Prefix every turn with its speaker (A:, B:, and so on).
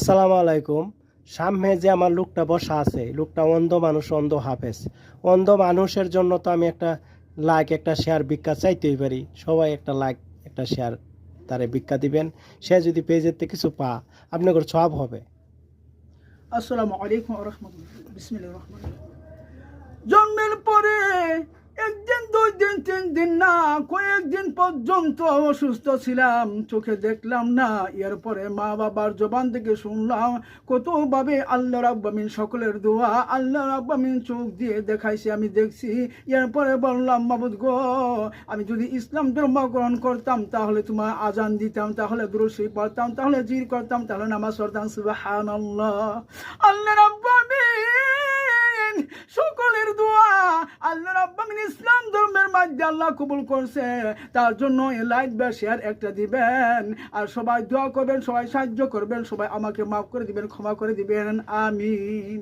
A: আসসালামু আলাইকুম। সামনে যে আমার লোকটা বসা আছে, লোকটা অন্ধ মানুষ, অন্ধ হাফেজ। অন্ধ মানুষের জন্য তো আমি একটা লাইক, একটা শেয়ার ভিক্ষা চাইতেই পারি। সবাই একটা লাইক, একটা শেয়ার তারে ভিক্ষা দিবেন। সে যদি পেজের থেকে কিছু পা, আপনার সব হবে।
B: আসসালামু আলাইকুম রহমতুল্লাহ। বিসমিল্লাহির রহমানির রহিম। জন্মের পরে একদিন, 2 দিন, 3 দিন না, কয়েকদিন পর্যন্ত অসুস্থ ছিলাম, চোখে দেখলাম না। এরপরে মা বাবার জবান থেকে শুনলাম কতভাবে আল্লাহ রাব্বুল আমিন সকলের দোয়া আল্লাহ রাব্বুল আমিন চোখ দিয়ে দেখাইছে, আমি দেখছি। এরপরে বললাম, মাবুদ গো, আমি যদি ইসলাম ধর্ম গ্রহণ করতাম তাহলে তোমার আজান দিতাম, তাহলে দুরূদ শরীফ পড়তাম, তাহলে জিকির করতাম, তাহলে নামাজ পড়তাম। সুবহানাল্লাহ। আল্লাহ রাব্বুল আমিন সকলের দোয়া আল্লাহ রাব্বুল আমিন ইসলাম ধর্মের মধ্যে আল্লাহ কবুল করছে। তার জন্য এই লাইক বা শেয়ার একটা দিবেন, আর সবাই দোয়া করবেন, সবাই সাহায্য করবেন, সবাই আমাকে মাফ করে দিবেন, ক্ষমা করে দিবেন। আমিন।